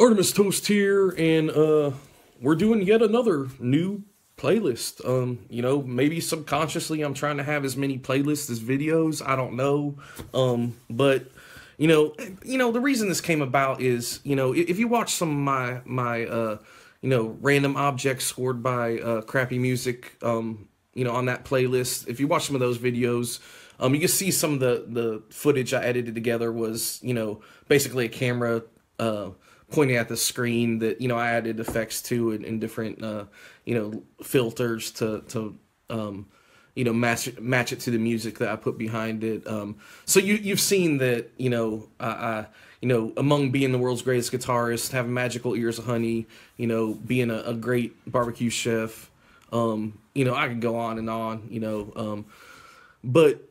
Artemis Toast here, and we're doing yet another new playlist. Maybe subconsciously I'm trying to have as many playlists as videos. I don't know, but the reason this came about is if you watch some of my random objects scored by crappy music, on that playlist. If you watch some of those videos, you can see some of the footage I edited together was basically a camera pointing at the screen that I added effects to and different filters to match it to the music that I put behind it. So you've seen that among being the world's greatest guitarist, having magical ears of honey, being a great barbecue chef, I could go on and on, but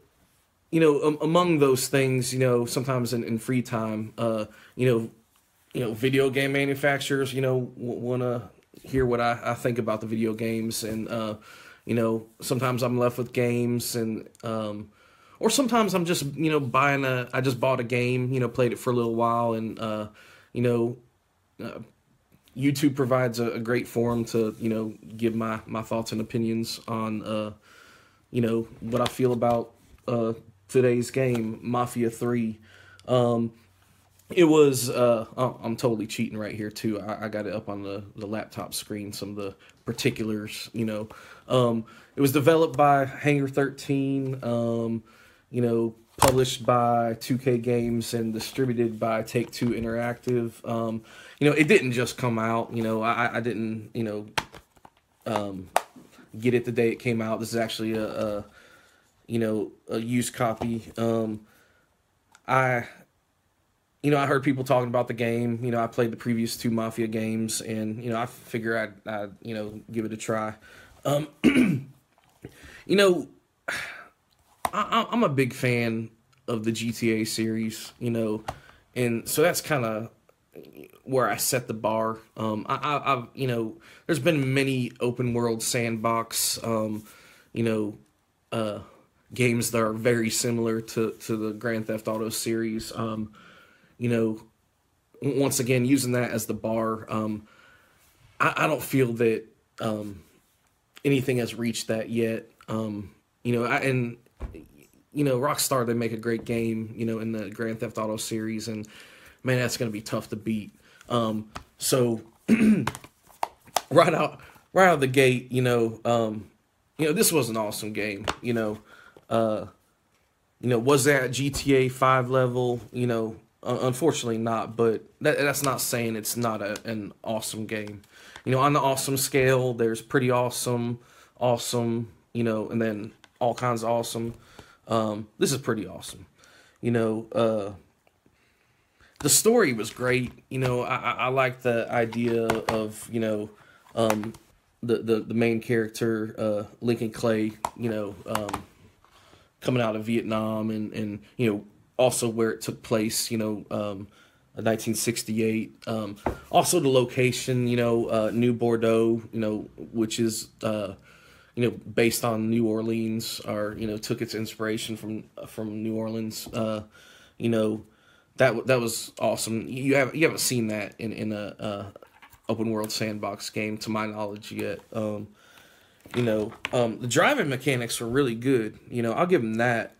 among those things, sometimes in free time, video game manufacturers, want to hear what I think about the video games. And, sometimes I'm left with games and, or sometimes I'm just, I just bought a game, played it for a little while. And, YouTube provides a great forum to, give my thoughts and opinions on, what I feel about, today's game, Mafia 3. It was, I'm totally cheating right here too. I got it up on the laptop screen, some of the particulars, It was developed by Hangar 13, published by 2K Games and distributed by Take-Two Interactive. It didn't just come out, I didn't, get it the day it came out. This is actually a used copy. I heard people talking about the game. I played the previous two Mafia games, and I figure I'd give it a try. I'm a big fan of the GTA series, and so that's kind of where I set the bar. I've there's been many open world sandbox, games that are very similar to the Grand Theft Auto series. Once again, using that as the bar, I don't feel that anything has reached that yet. Rockstar, they make a great game, in the Grand Theft Auto series, and man, that's going to be tough to beat. So right out of the gate, this was an awesome game. Was that GTA 5 level? Unfortunately not, but that's not saying it's not an awesome game. On the awesome scale, there's pretty awesome, and then all kinds of awesome. This is pretty awesome. The story was great. I like the idea of, the main character, Lincoln Clay, coming out of Vietnam and also where it took place, 1968. Also the location, New Bordeaux, which is, based on New Orleans, or, took its inspiration from New Orleans. That was awesome. You haven't seen that in a open world sandbox game, to my knowledge, yet. The driving mechanics were really good. I'll give them that.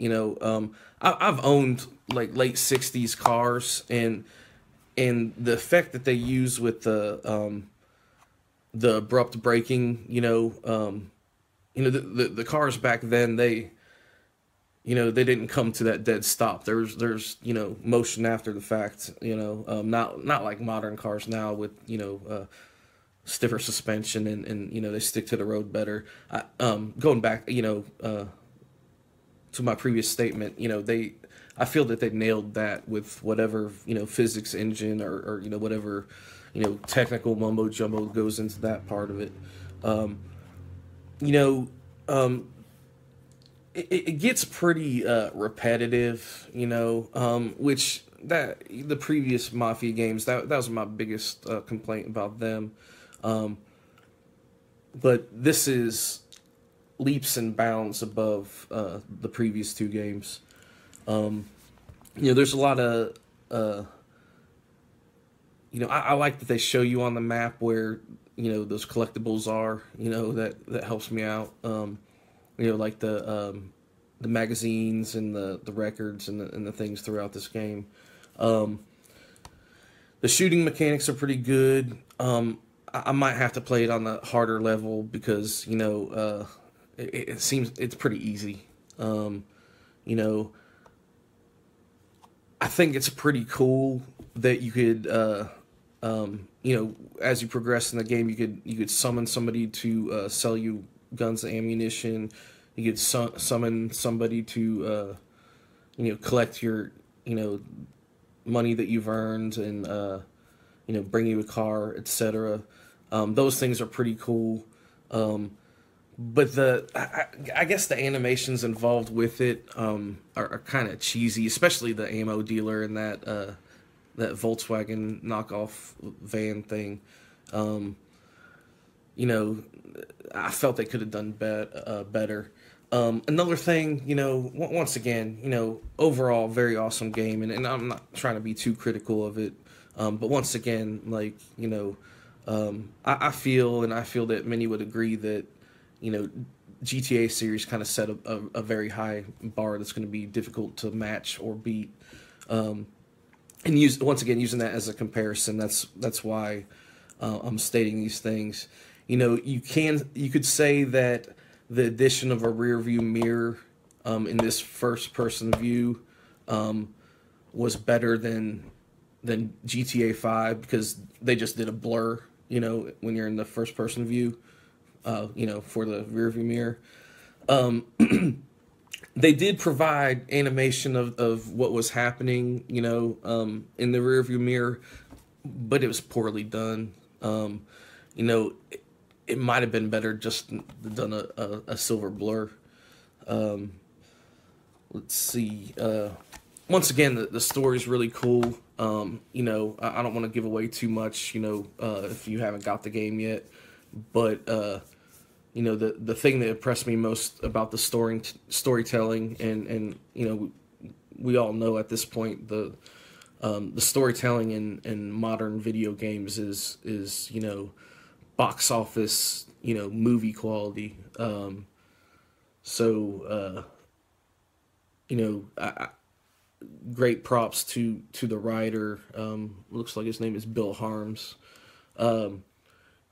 I've owned like late 60s cars, and the effect that they use with the abrupt braking, the cars back then, they didn't come to that dead stop. There's motion after the fact, not like modern cars now with, stiffer suspension and they stick to the road better. Going back, to my previous statement, I feel that they nailed that with whatever, physics engine or whatever, technical mumbo jumbo goes into that part of it. It gets pretty repetitive, which that the previous Mafia games, that was my biggest complaint about them. But this is leaps and bounds above the previous two games. There's a lot of I like that they show you on the map where, those collectibles are, that helps me out. Like the magazines and the records and the things throughout this game. Um, the shooting mechanics are pretty good. I might have to play it on the harder level because, it seems it's pretty easy. You know, I think it's pretty cool that you could, as you progress in the game, you could summon somebody to sell you guns and ammunition. You could summon somebody to, collect your, money that you've earned and, bring you a car, etc. Those things are pretty cool. But I guess the animations involved with it are kind of cheesy, especially the ammo dealer and that Volkswagen knockoff van thing. I felt they could have done better. Another thing, once again, overall very awesome game, and I'm not trying to be too critical of it, but once again, like, I feel that many would agree that, GTA series kind of set a very high bar that's going to be difficult to match or beat. And once again, using that as a comparison, that's why I'm stating these things. You could say that the addition of a rear view mirror in this first person view was better than GTA 5 because they just did a blur, when you're in the first person view, for the rear view mirror. They did provide animation of what was happening, in the rearview mirror, but it was poorly done. It might have been better just done a silver blur. Let's see. Once again, the story is really cool. I don't want to give away too much, if you haven't got the game yet, but the thing that impressed me most about the storytelling, and we all know at this point the storytelling in modern video games is box office, movie quality. Great props to the writer. Looks like his name is Bill Harms.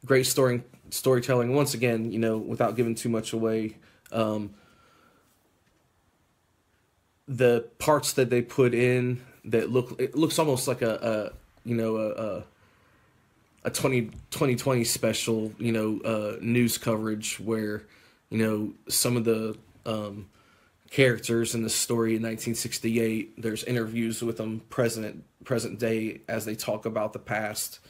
Great storytelling. Once again, without giving too much away, the parts that they put in that looks almost like a 2020 special, news coverage where, some of the characters in the story in 1968, there's interviews with them present day as they talk about the past.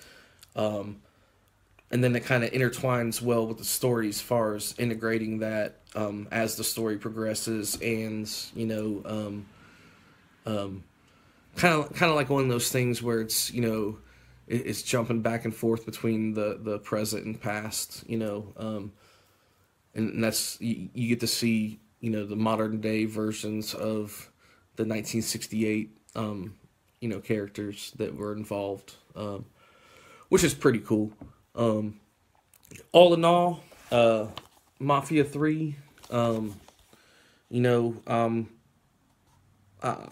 And then it kind of intertwines well with the story as far as integrating that as the story progresses, and kind of like one of those things where it's it's jumping back and forth between the present and past, and that's you get to see the modern day versions of the 1968 characters that were involved, which is pretty cool. All in all, Mafia 3, I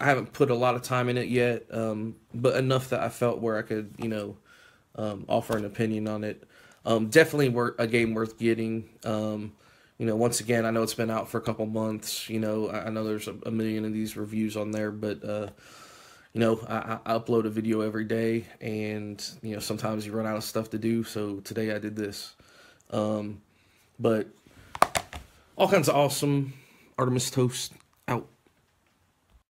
haven't put a lot of time in it yet, but enough that I felt where I could, offer an opinion on it. Definitely a game worth getting. Once again, I know it's been out for a couple months. I know there's a million of these reviews on there, but I upload a video every day, and sometimes you run out of stuff to do. So today I did this, but all kinds of awesome Artemis toast.